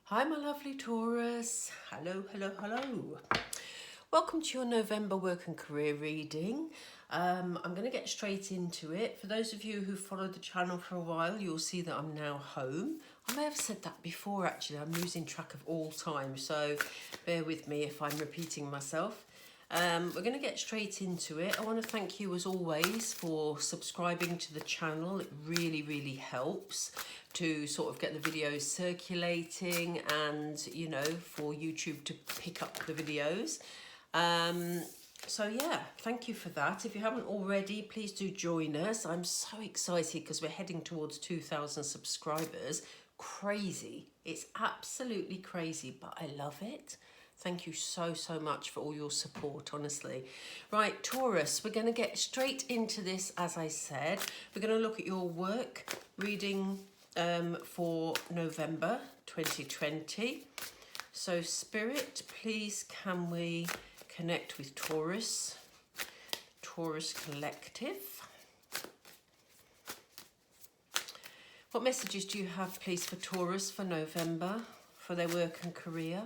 Hi, my lovely Taurus. Hello, hello, hello. Welcome to your November work and career reading. I'm going to get straight into it. For those of you who followed the channel for a while, you'll see that I'm now home. I may have said that before, actually. I'm losing track of all time, so bear with me if I'm repeating myself. We're going to get straight into it. I want to thank you as always for subscribing to the channel. It really helps to sort of get the videos circulating and, you know, for YouTube to pick up the videos. So yeah, thank you for that. If you haven't already, please do join us. I'm so excited because we're heading towards 2,000 subscribers. Crazy. It's absolutely crazy, but I love it. Thank you so much for all your support, honestly. Right, Taurus, we're going to get straight into this, as I said. We're going to look at your work reading for November 2020. So, Spirit, please can we connect with Taurus Collective. What messages do you have, please, for Taurus for November, for their work and career?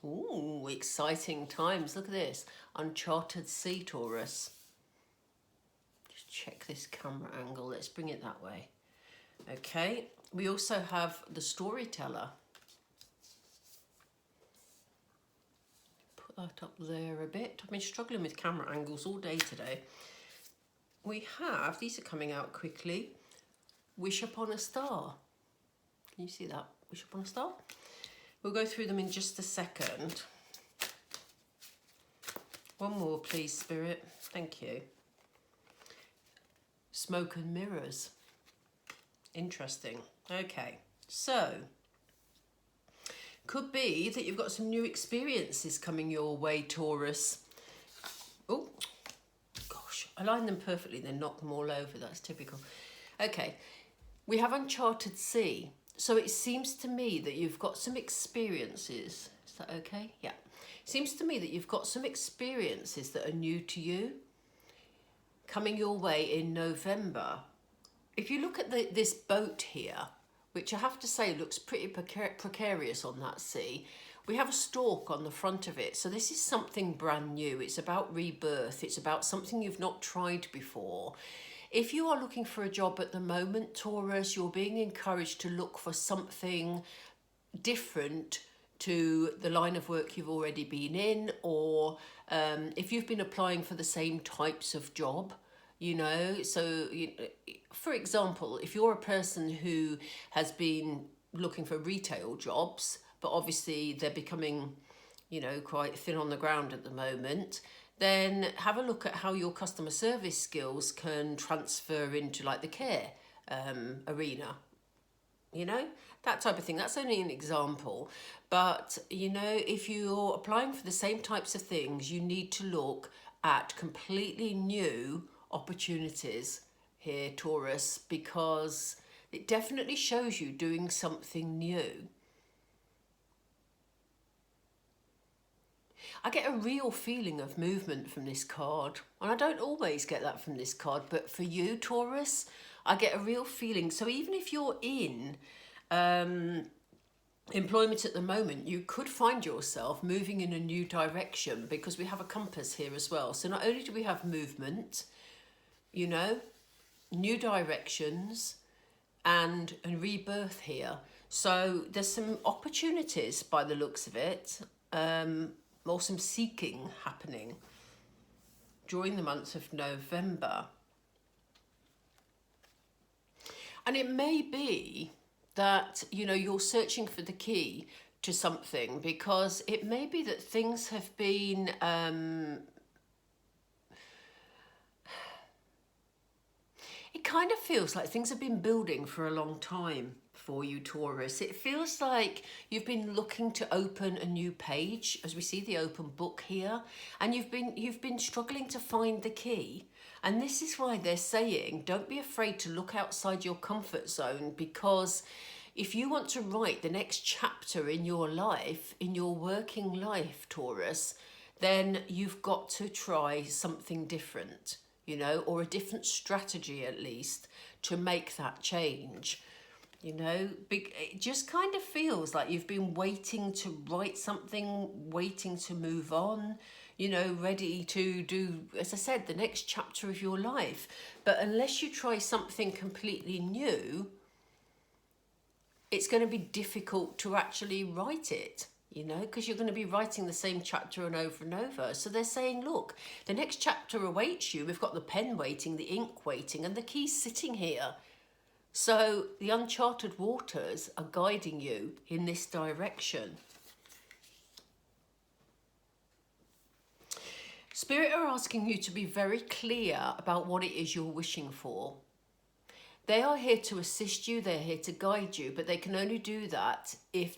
Ooh, exciting times. Look at this. Uncharted Sea, Taurus. Just check this camera angle. Let's bring it that way. Okay. We also have the Storyteller. Put that up there a bit. I've been struggling with camera angles all day today. We have, these are coming out quickly, Wish Upon a Star. Can you see that? Wish Upon a Star? We'll go through them in just a second. One more, please, Spirit. Thank you. Smoke and Mirrors. Interesting. Okay, so could be that you've got some new experiences coming your way, Taurus. Oh, gosh, I lined them perfectly, then knocked them all over. That's typical. Okay, we have Uncharted Sea. So it seems to me that you've got some experiences. Is that okay? Yeah. Seems to me that you've got some experiences that are new to you coming your way in November. If you look at this boat here, which I have to say looks pretty precarious on that sea, we have a stalk on the front of it. So this is something brand new. It's about rebirth. It's about something you've not tried before. If you are looking for a job at the moment, Taurus, you're being encouraged to look for something different to the line of work you've already been in, or if you've been applying for the same types of job, you know. So, for example, if you're a person who has been looking for retail jobs, but obviously they're becoming, you know, quite thin on the ground at the moment, then have a look at how your customer service skills can transfer into like the care arena, you know, that type of thing. That's only an example. But, you know, if you're applying for the same types of things, you need to look at completely new opportunities here, Taurus, because it definitely shows you doing something new. I get a real feeling of movement from this card. And I don't always get that from this card, but for you, Taurus, I get a real feeling. So even if you're in employment at the moment, you could find yourself moving in a new direction, because we have a compass here as well. So not only do we have movement, you know, new directions and rebirth here. So there's some opportunities by the looks of it. Or some seeking happening during the month of November. And it may be that, you know, you're searching for the key to something, because it may be that things have been it kind of feels like things have been building for a long time for you, Taurus. It feels like you've been looking to open a new page, as we see the open book here, and you've been struggling to find the key. And this is why they're saying don't be afraid to look outside your comfort zone, because if you want to write the next chapter in your life, in your working life, Taurus, then you've got to try something different, you know, or a different strategy at least to make that change. You know, it just kind of feels like you've been waiting to write something, waiting to move on, you know, ready to do, as I said, the next chapter of your life. But unless you try something completely new, it's going to be difficult to actually write it, you know, because you're going to be writing the same chapter and over. So they're saying, look, the next chapter awaits you. We've got the pen waiting, the ink waiting, and the key's sitting here. So the uncharted waters are guiding you in this direction. Spirit are asking you to be very clear about what it is you're wishing for. They are here to assist you, they're here to guide you, but they can only do that if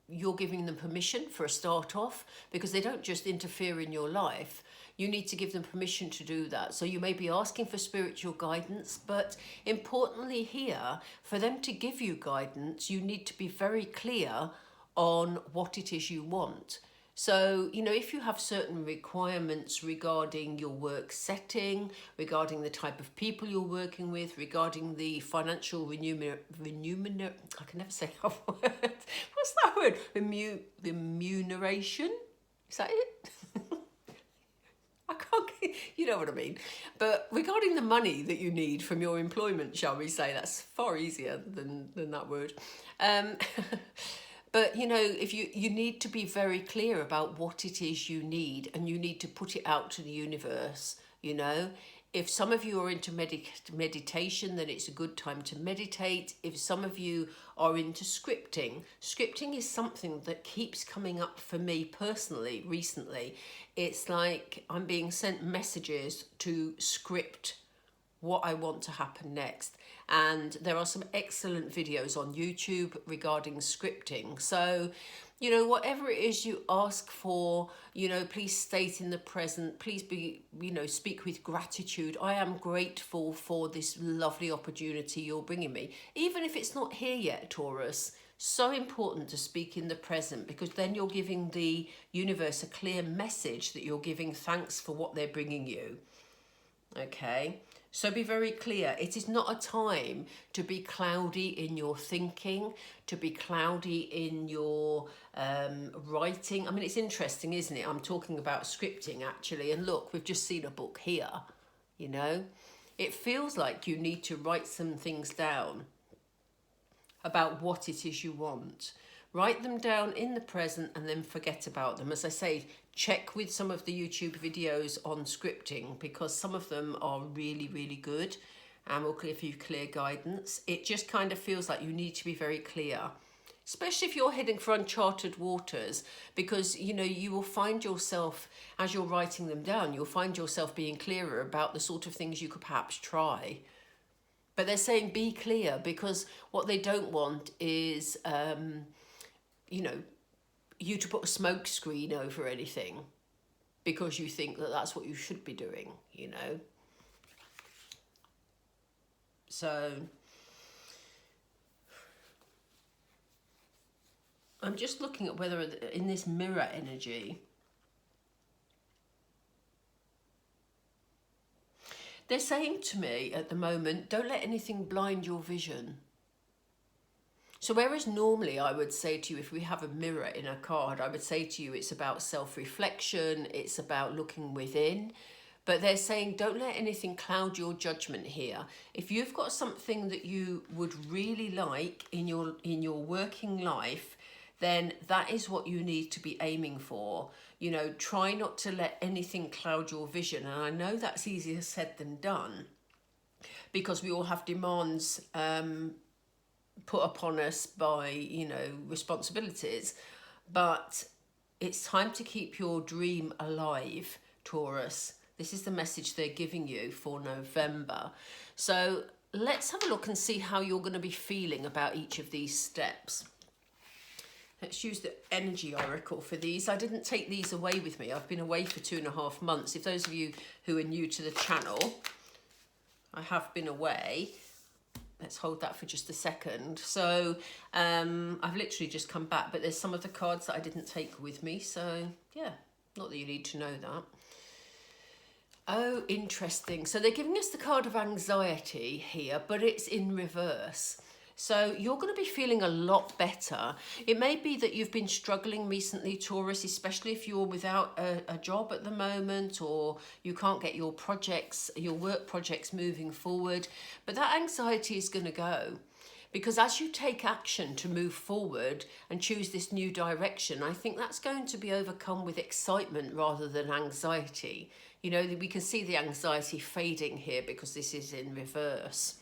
you're giving them permission for a start off, because they don't just interfere in your life. You need to give them permission to do that. So you may be asking for spiritual guidance, but importantly here, for them to give you guidance, you need to be very clear on what it is you want. So, you know, if you have certain requirements regarding your work setting, regarding the type of people you're working with, regarding the financial I can never say that word. What's that word? Remuneration? Is that it? I can't, you know what I mean. But regarding the money that you need from your employment, shall we say, that's far easier than that word. But, you know, if you need to be very clear about what it is you need, and you need to put it out to the universe, you know. If some of you are into meditation, then it's a good time to meditate. If some of you are into scripting is something that keeps coming up for me personally recently. It's like I'm being sent messages to script what I want to happen next. And there are some excellent videos on YouTube regarding scripting. So, you know, whatever it is you ask for, you know, please state in the present, please be, you know, speak with gratitude. I am grateful for this lovely opportunity you're bringing me. Even if it's not here yet, Taurus, so important to speak in the present, because then you're giving the universe a clear message that you're giving thanks for what they're bringing you. Okay. So be very clear. It is not a time to be cloudy in your thinking, to be cloudy in your writing. I mean, it's interesting, isn't it? I'm talking about scripting, actually. And look, we've just seen a book here, you know. It feels like you need to write some things down about what it is you want. Write them down in the present and then forget about them. As I say, check with some of the YouTube videos on scripting, because some of them are really, really good and will give you clear guidance. It just kind of feels like you need to be very clear, especially if you're heading for uncharted waters, because, you know, you will find yourself, as you're writing them down, you'll find yourself being clearer about the sort of things you could perhaps try. But they're saying be clear, because what they don't want is, you know, you to put a smoke screen over anything because you think that that's what you should be doing, you know. So I'm just looking at whether in this mirror energy, they're saying to me at the moment, don't let anything blind your vision. So whereas normally I would say to you, if we have a mirror in a card, I would say to you it's about self-reflection, it's about looking within. But they're saying don't let anything cloud your judgment here. If you've got something that you would really like in your working life, then that is what you need to be aiming for. You know, try not to let anything cloud your vision. And I know that's easier said than done, because we all have demands put upon us by, you know, responsibilities. But it's time to keep your dream alive, Taurus. This is the message they're giving you for November. So let's have a look and see how you're going to be feeling about each of these steps. Let's use the energy oracle for these. I didn't take these away with me. I've been away for 2.5 months. If those of you who are new to the channel, I have been away. Let's hold that for just a second. So I've literally just come back, but there's some of the cards that I didn't take with me. So yeah, not that you need to know that. Oh, interesting. So they're giving us the card of anxiety here, but it's in reverse. So you're going to be feeling a lot better. It may be that you've been struggling recently, Taurus, especially if you're without a job at the moment, or you can't get your projects, your work projects moving forward. But that anxiety is going to go. Because as you take action to move forward and choose this new direction, I think that's going to be overcome with excitement rather than anxiety. You know, we can see the anxiety fading here because this is in reverse.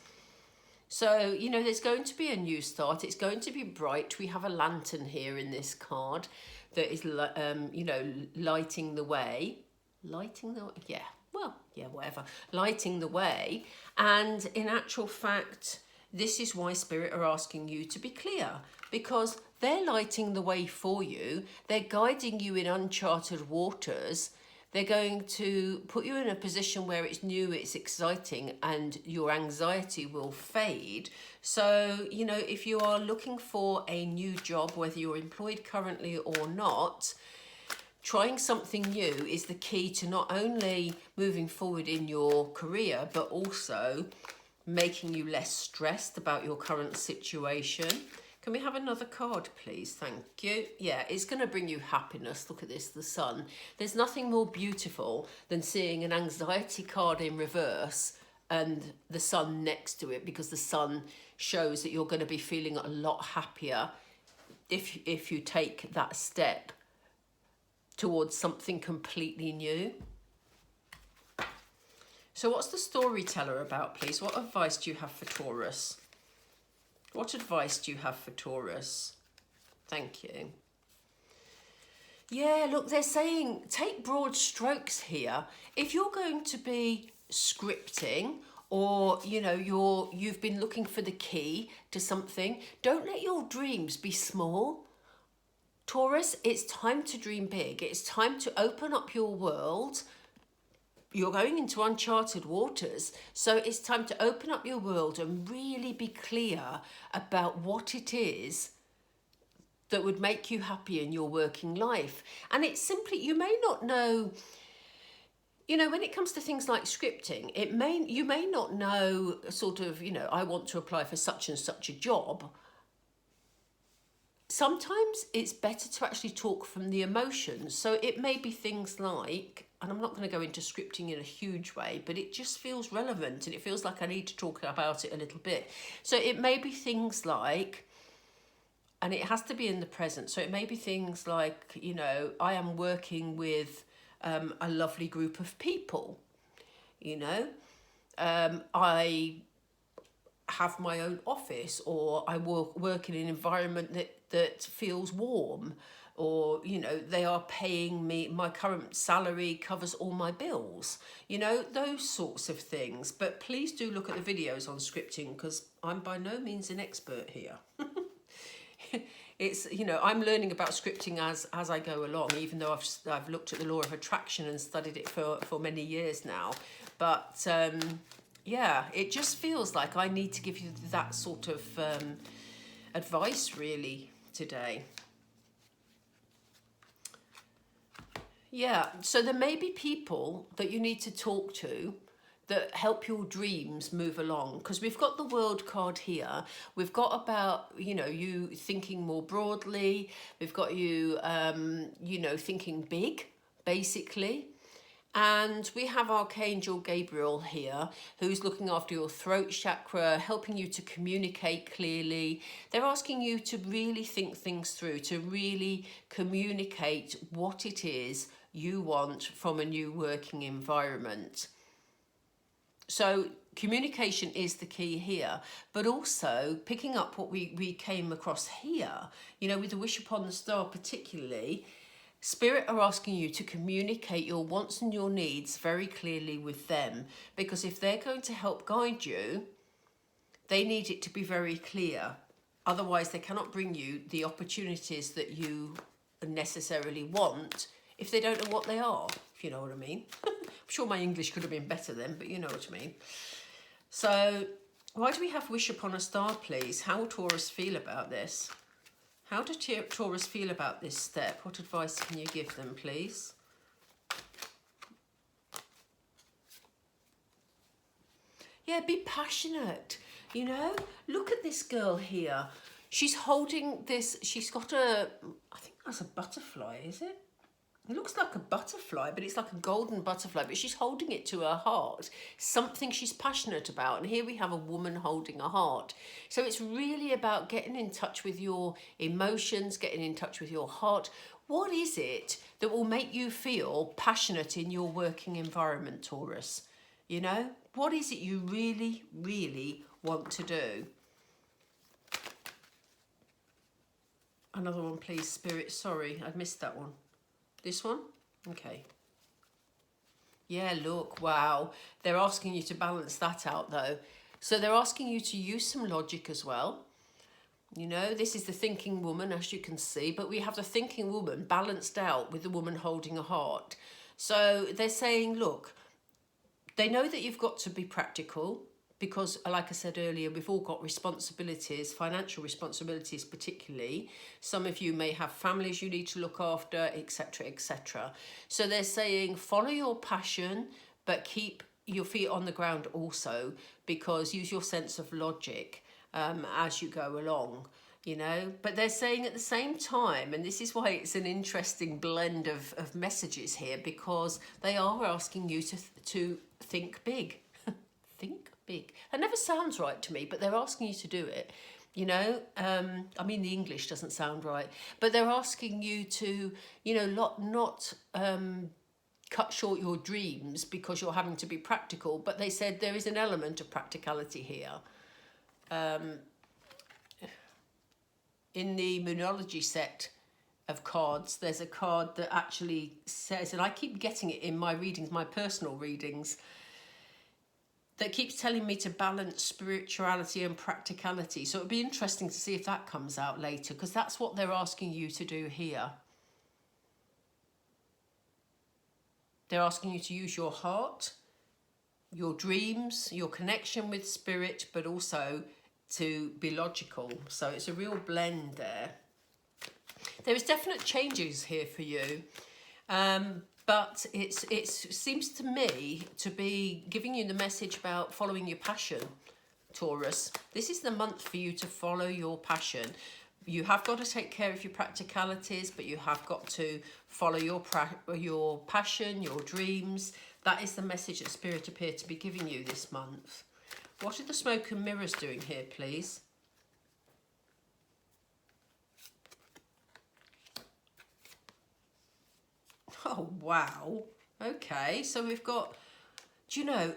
So, you know, there's going to be a new start. It's going to be bright. We have a lantern here in this card that is, you know, lighting the way. Lighting the, yeah, well, yeah, whatever. Lighting the way. And in actual fact, this is why Spirit are asking you to be clear, because they're lighting the way for you. They're guiding you in uncharted waters. They're going to put you in a position where it's new, it's exciting, and your anxiety will fade. So, you know, if you are looking for a new job, whether you're employed currently or not, trying something new is the key to not only moving forward in your career, but also making you less stressed about your current situation. Can we have another card, please? Thank you. Yeah, it's going to bring you happiness. Look at this, the sun. There's nothing more beautiful than seeing an anxiety card in reverse and the sun next to it, because the sun shows that you're going to be feeling a lot happier if you take that step towards something completely new. So what's the storyteller about, please? What advice do you have for Taurus? What advice do you have for Taurus? Thank you. Yeah, look, they're saying take broad strokes here. If you're going to be scripting, or, you know, you've been looking for the key to something, don't let your dreams be small. Taurus, it's time to dream big. It's time to open up your world. You're going into uncharted waters, so it's time to open up your world and really be clear about what it is that would make you happy in your working life. And it's simply, you may not know, you know, when it comes to things like scripting, you may not know sort of, you know, I want to apply for such and such a job. Sometimes it's better to actually talk from the emotions. So it may be things like, and I'm not going to go into scripting in a huge way, but it just feels relevant and it feels like I need to talk about it a little bit. So it may be things like, and it has to be in the present. So it may be things like, you know, I am working with a lovely group of people, you know, I have my own office, or I work in an environment that feels warm, or, you know, they are paying me, my current salary covers all my bills, you know, those sorts of things. But please do look at the videos on scripting, because I'm by no means an expert here. It's, you know, I'm learning about scripting as I go along, even though I've looked at the law of attraction and studied it for many years now. But yeah, it just feels like I need to give you that sort of advice really today. Yeah, so there may be people that you need to talk to that help your dreams move along, because we've got the World card here. We've got about, you know, you thinking more broadly. We've got you, you know, thinking big, basically. And we have Archangel Gabriel here, who's looking after your throat chakra, helping you to communicate clearly. They're asking you to really think things through, to really communicate what it is you want from a new working environment. So communication is the key here, but also picking up what we came across here, you know, with the wish upon the star particularly. Spirit are asking you to communicate your wants and your needs very clearly with them, because if they're going to help guide you, they need it to be very clear. Otherwise, they cannot bring you the opportunities that you necessarily want if they don't know what they are, if you know what I mean. I'm sure my English could have been better then, but you know what I mean. So why do we have wish upon a star, please? How will Taurus feel about this? How does Taurus feel about this step? What advice can you give them, please? Yeah, be passionate. You know, look at this girl here. She's holding this, she's got a, I think that's a butterfly, is it? It looks like a butterfly, but it's like a golden butterfly, but she's holding it to her heart, something she's passionate about. And here we have a woman holding a heart. So it's really about getting in touch with your emotions, getting in touch with your heart. What is it that will make you feel passionate in your working environment, Taurus? You know, what is it you really, really want to do? Another one, please, Spirit. Sorry, I missed that one. This one? Okay. Yeah, look, wow. They're asking you to balance that out, though. So they're asking you to use some logic as well. You know, this is the thinking woman, as you can see, but we have the thinking woman balanced out with the woman holding a heart. So they're saying, look, they know that you've got to be practical because, like I said earlier, we've all got responsibilities, financial responsibilities particularly. Some of you may have families you need to look after, etc., etc. So they're saying follow your passion, but keep your feet on the ground also, because use your sense of logic as you go along. You know, but they're saying at the same time, and this is why it's an interesting blend of messages here, because they are asking you to think big. Think big. That never sounds right to me, but they're asking you to do it. You know, I mean, the English doesn't sound right, but they're asking you to, you know, not cut short your dreams because you're having to be practical. But they said there is an element of practicality here. In the Moonology set of cards, there's a card that actually says, and I keep getting it in my readings, my personal readings, that keeps telling me to balance spirituality and practicality. So it'd be interesting to see if that comes out later, because that's what they're asking you to do here. They're asking you to use your heart, your dreams, your connection with spirit, but also to be logical. So it's a real blend there. There is definite changes here for you. But it seems to me to be giving you the message about following your passion, Taurus. This is the month for you to follow your passion. You have got to take care of your practicalities, but you have got to follow your passion, your dreams. That is the message that Spirit appeared to be giving you this month. What are the smoke and mirrors doing here, please? Oh, wow. Okay, so we've got, do you know,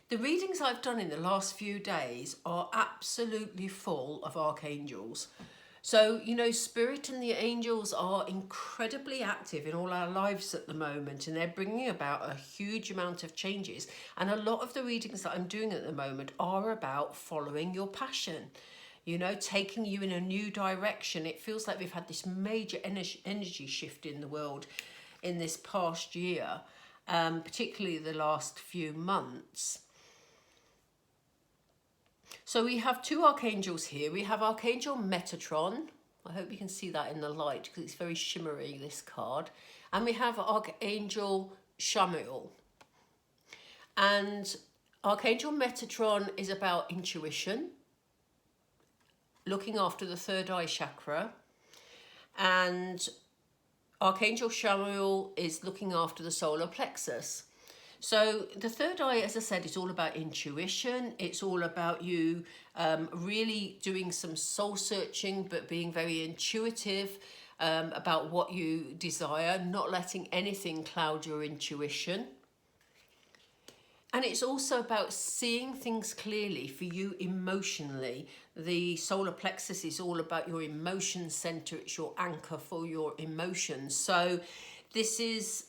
the readings I've done in the last few days are absolutely full of archangels. So, you know, Spirit and the angels are incredibly active in all our lives at the moment, and they're bringing about a huge amount of changes. And a lot of the readings that I'm doing at the moment are about following your passion, you know, taking you in a new direction. It feels like we've had this major energy shift in the world in this past year, particularly the last few months. So we have two archangels here. We have Archangel Metatron. I hope you can see that in the light because it's very shimmery, this card. And we have Archangel Chamuel. And Archangel Metatron is about intuition, looking after the third eye chakra. And Archangel Chamuel is looking after the solar plexus. So the third eye, as I said, is all about intuition. It's all about you really doing some soul searching, but being very intuitive about what you desire, not letting anything cloud your intuition. And it's also about seeing things clearly for you emotionally. The solar plexus is all about your emotion center. It's your anchor for your emotions. So this is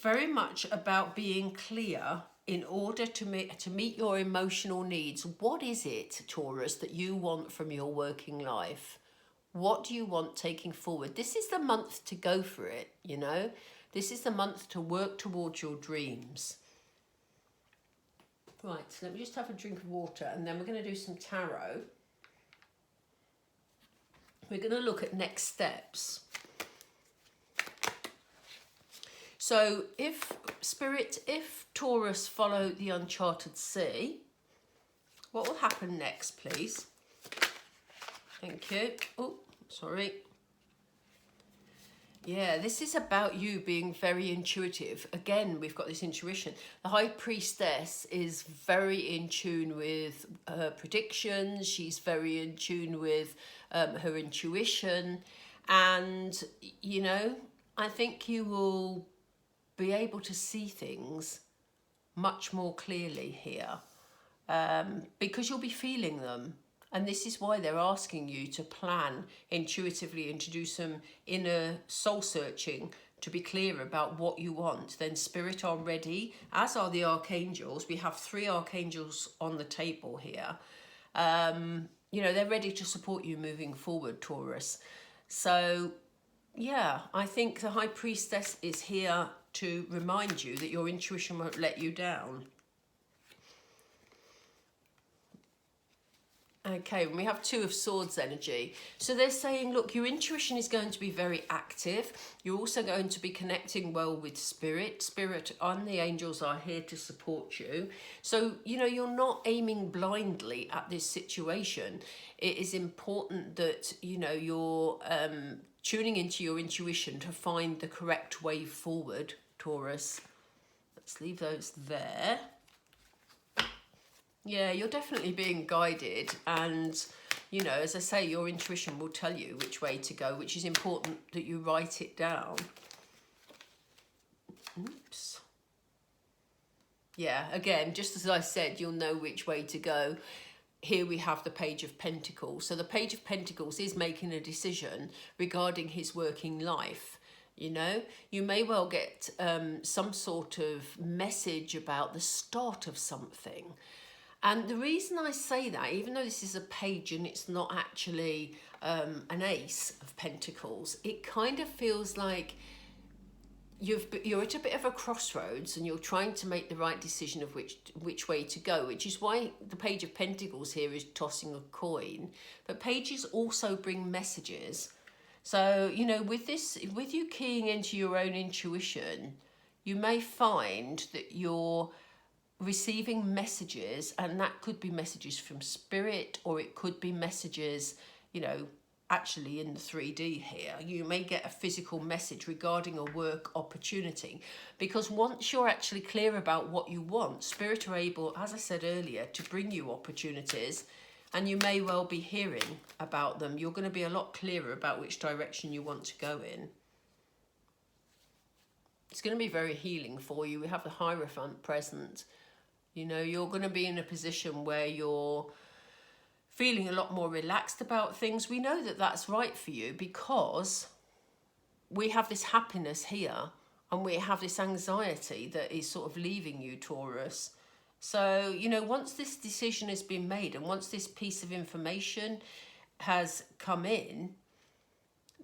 very much about being clear in order to meet your emotional needs. What is it, Taurus, that you want from your working life? What do you want taking forward? This is the month to go for it, you know. This is the month to work towards your dreams. Right, so let me just have a drink of water and then we're going to do some tarot. We're going to look at next steps. So if Taurus follow the uncharted sea, What will happen next, please? Thank you. Oh, sorry. Yeah, this is about you being very intuitive. Again, we've got this intuition. The High Priestess is very in tune with her predictions. She's very in tune with her intuition. And, you know, I think you will be able to see things much more clearly here because you'll be feeling them. And this is why they're asking you to plan intuitively and to do some inner soul searching to be clear about what you want. Then Spirit are ready, as are the archangels. We have 3 archangels on the table here. You know, they're ready to support you moving forward, Taurus. So, yeah, I think the High Priestess is here to remind you that your intuition won't let you down. Okay, we have 2 of Swords energy. So they're saying, look, your intuition is going to be very active. You're also going to be connecting well with Spirit. Spirit and the angels are here to support you. So, you know, you're not aiming blindly at this situation. It is important that, you know, you're tuning into your intuition to find the correct way forward, Taurus. Let's leave those there. Yeah, you're definitely being guided, and, you know, as I say, your intuition will tell you which way to go, which is important that you write it down. Oops. Yeah, again, just as I said, you'll know which way to go. Here we have the Page of Pentacles. So the Page of Pentacles is making a decision regarding his working life. You know, you may well get some sort of message about the start of something. And the reason I say that, even though this is a page and it's not actually an Ace of Pentacles, it kind of feels like you're at a bit of a crossroads and you're trying to make the right decision of which way to go, which is why the Page of Pentacles here is tossing a coin. But pages also bring messages. So, you know, with you keying into your own intuition, you may find that you're receiving messages, and that could be messages from Spirit, or it could be messages, you know, actually in the 3D here. You may get a physical message regarding a work opportunity, because once you're actually clear about what you want, Spirit are able, as I said earlier, to bring you opportunities, and you may well be hearing about them. You're going to be a lot clearer about which direction you want to go in. It's going to be very healing for you. We have the Hierophant present. You know, you're going to be in a position where you're feeling a lot more relaxed about things. We know that that's right for you because we have this happiness here and we have this anxiety that is sort of leaving you, Taurus. So, you know, once this decision has been made and once this piece of information has come in,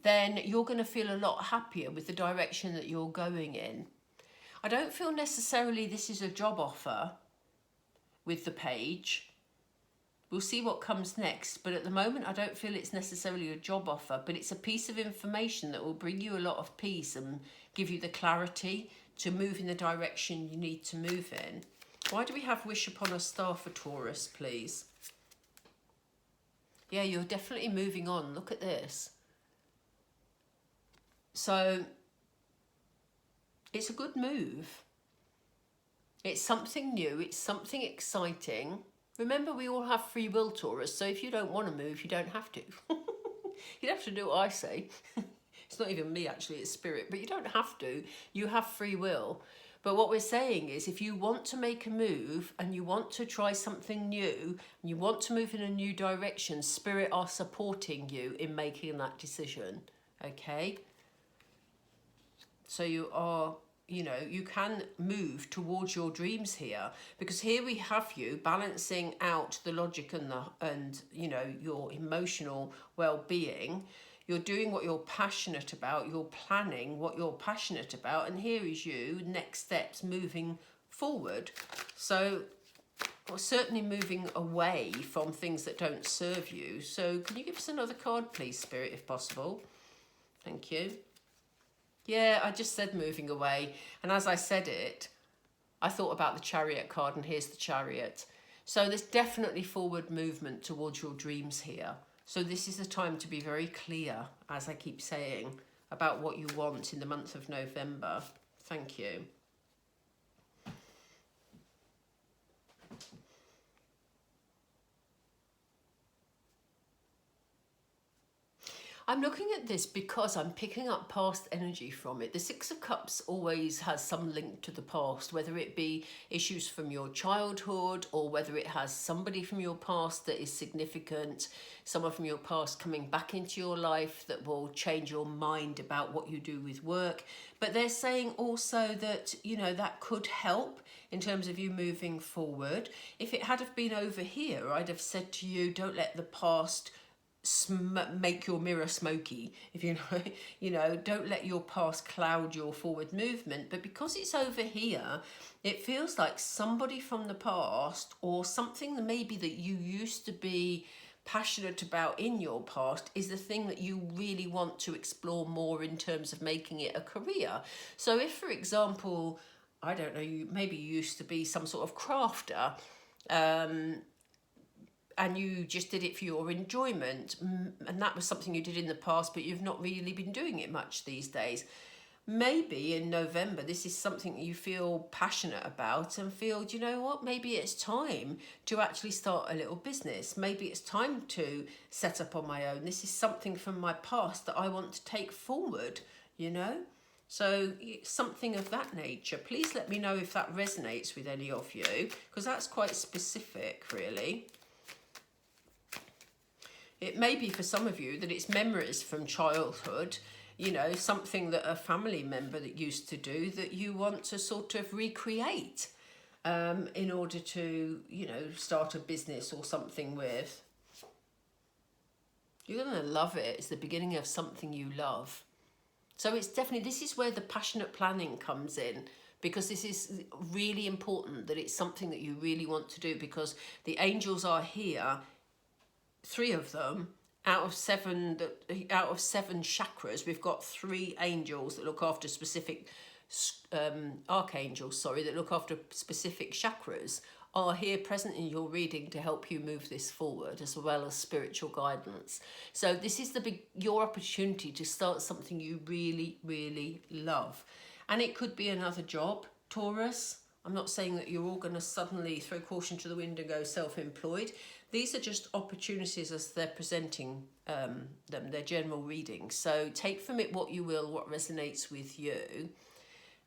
then you're going to feel a lot happier with the direction that you're going in. I don't feel necessarily this is a job offer with the page. We'll see what comes next, but at the moment I don't feel it's necessarily a job offer, but it's a piece of information that will bring you a lot of peace and give you the clarity to move in the direction you need to move in. Why do we have Wish Upon a Star for Taurus, please? Yeah, you're definitely moving on. Look at this. So it's a good move. It's something new, it's something exciting. Remember, we all have free will, Taurus, so if you don't want to move, you don't have to. You don't have to do what I say. It's not even me, actually, it's Spirit, but you don't have to. You have free will. But what we're saying is, if you want to make a move and you want to try something new, and you want to move in a new direction, Spirit are supporting you in making that decision, okay? So you are, you know, you can move towards your dreams here, because here we have you balancing out the logic and you know, your emotional well-being. You're doing what you're passionate about, you're planning what you're passionate about, and here is you, next steps, moving forward. So we're certainly moving away from things that don't serve you. So can you give us another card, please, Spirit, if possible? Thank you. Yeah, I just said moving away. And as I said it, I thought about the Chariot card, and here's the Chariot. So there's definitely forward movement towards your dreams here. So this is the time to be very clear, as I keep saying, about what you want in the month of November. Thank you. I'm looking at this because I'm picking up past energy from it. The Six of Cups always has some link to the past, whether it be issues from your childhood or whether it has somebody from your past that is significant, someone from your past coming back into your life that will change your mind about what you do with work. But they're saying also that, you know, that could help in terms of you moving forward. If it had have been over here, I'd have said to you, don't let the past make your mirror smoky, if you know, don't let your past cloud your forward movement. But because it's over here, it feels like somebody from the past or something that maybe that you used to be passionate about in your past is the thing that you really want to explore more in terms of making it a career. So if, for example, I don't know, maybe you used to be some sort of crafter, and you just did it for your enjoyment, and that was something you did in the past, but you've not really been doing it much these days. Maybe in November, this is something you feel passionate about and feel, do you know what, maybe it's time to actually start a little business. Maybe it's time to set up on my own. This is something from my past that I want to take forward, you know? So something of that nature. Please let me know if that resonates with any of you, because that's quite specific, really. It may be for some of you that it's memories from childhood, you know, something that a family member that used to do that you want to sort of recreate in order to, you know, start a business or something with. You're going to love it. It's the beginning of something you love. So it's definitely, this is where the passionate planning comes in, because this is really important that it's something that you really want to do, because the angels are here. 3 of them out of 7 chakras. We've got 3 angels that look after specific archangels, that look after specific chakras, are here present in your reading to help you move this forward, as well as spiritual guidance. So this is your opportunity to start something you really, really love. And it could be another job, Taurus. I'm not saying that you're all going to suddenly throw caution to the wind and go self-employed. These are just opportunities as they're presenting them, they're general readings. So take from it what you will, what resonates with you.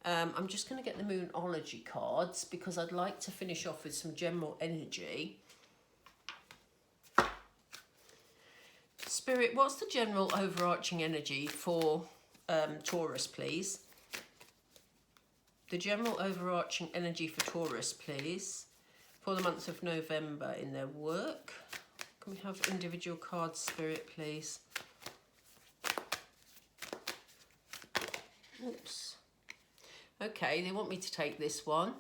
I'm just going to get the Moonology cards because I'd like to finish off with some general energy. Spirit, what's the general overarching energy for Taurus, please? The general overarching energy for Taurus, please, for the month of November in their work. Can we have individual cards, Spirit, please? Oops. Okay, they want me to take this one.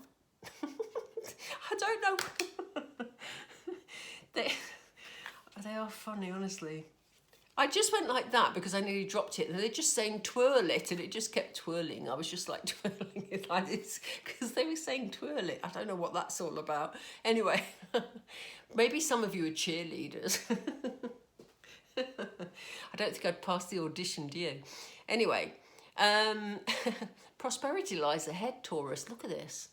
I don't know. They are funny, honestly. I just went like that because I nearly dropped it, and they're just saying twirl it, and it just kept twirling. I was just like twirling it like this because they were saying twirl it. I don't know what that's all about. Anyway, maybe some of you are cheerleaders. I don't think I'd pass the audition, do you? Anyway, prosperity lies ahead, Taurus. Look at this.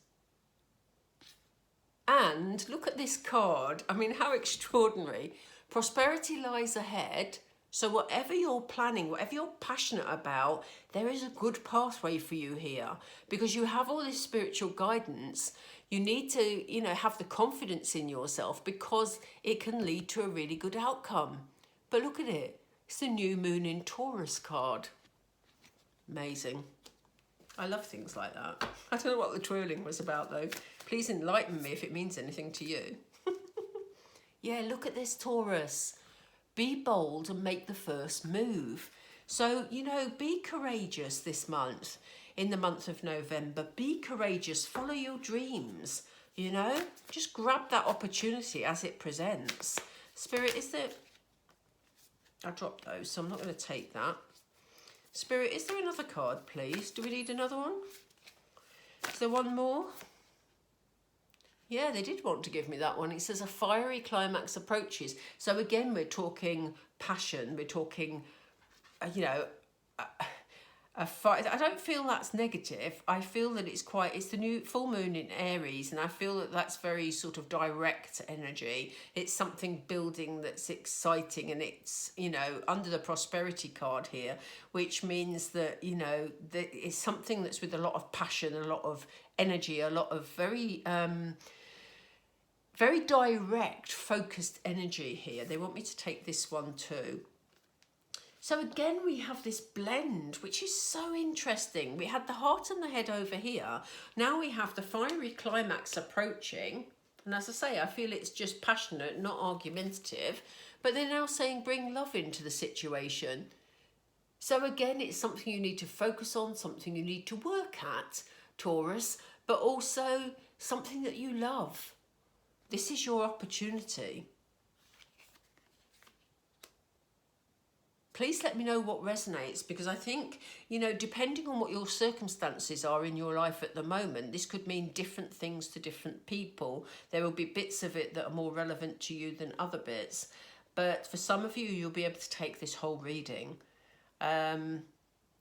And look at this card. I mean, how extraordinary. Prosperity lies ahead. So whatever you're planning, whatever you're passionate about, there is a good pathway for you here, because you have all this spiritual guidance. You need to, you know, have the confidence in yourself, because it can lead to a really good outcome. But look at it. It's the new moon in Taurus card. Amazing. I love things like that. I don't know what the twirling was about, though. Please enlighten me if it means anything to you. Yeah, look at this, Taurus. Be bold and make the first move. So, you know, be courageous this month, in the month of November. Be courageous, follow your dreams, you know. Just grab that opportunity as it presents. Spirit, is there... I dropped those, so I'm not going to take that. Spirit, is there another card, please? Do we need another one? Is there one more? Yeah, they did want to give me that one. It says a fiery climax approaches. So again, we're talking passion. We're talking, you know, I don't feel that's negative. I feel that it's the new full moon in Aries, and I feel that that's very sort of direct energy. It's something building that's exciting, and it's, you know, under the prosperity card here, which means that, you know, that it's something that's with a lot of passion, a lot of energy, a lot of very very direct, focused energy here. They want me to take this one too. So again, we have this blend, which is so interesting. We had the heart and the head over here. Now we have the fiery climax approaching. And as I say, I feel it's just passionate, not argumentative. But they're now saying bring love into the situation. So again, it's something you need to focus on, something you need to work at, Taurus, but also something that you love. This is your opportunity. Please let me know what resonates, because I think, you know, depending on what your circumstances are in your life at the moment, this could mean different things to different people. There will be bits of it that are more relevant to you than other bits. But for some of you, you'll be able to take this whole reading.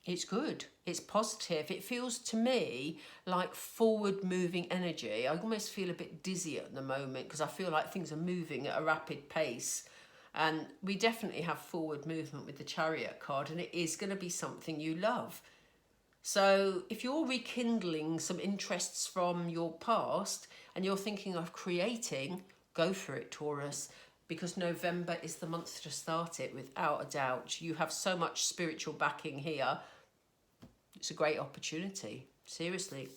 It's good. It's positive. It feels to me like forward moving energy. I almost feel a bit dizzy at the moment because I feel like things are moving at a rapid pace. And we definitely have forward movement with the Chariot card, and it is going to be something you love. So if you're rekindling some interests from your past and you're thinking of creating, go for it, Taurus, because November is the month to start it, without a doubt. You have so much spiritual backing here. It's a great opportunity, seriously.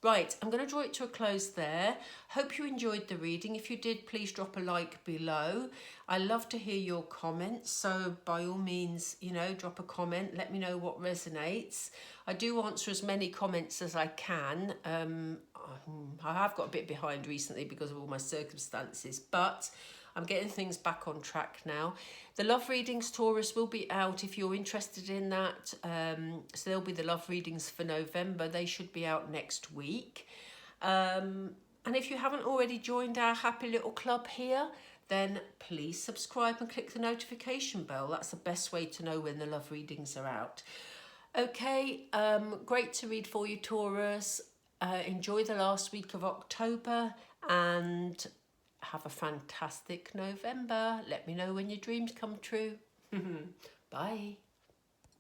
Right, I'm going to draw it to a close there. Hope you enjoyed the reading. If you did, please drop a like below. I love to hear your comments, so by all means, you know, drop a comment. Let me know what resonates. I do answer as many comments as I can. I have got a bit behind recently because of all my circumstances, but I'm getting things back on track now. The love readings, Taurus, will be out if you're interested in that. So there'll be the love readings for November. They should be out next week. And if you haven't already joined our happy little club here, then please subscribe and click the notification bell. That's the best way to know when the love readings are out. Okay, great to read for you, Taurus. Enjoy the last week of October and have a fantastic November. Let me know when your dreams come true. Bye.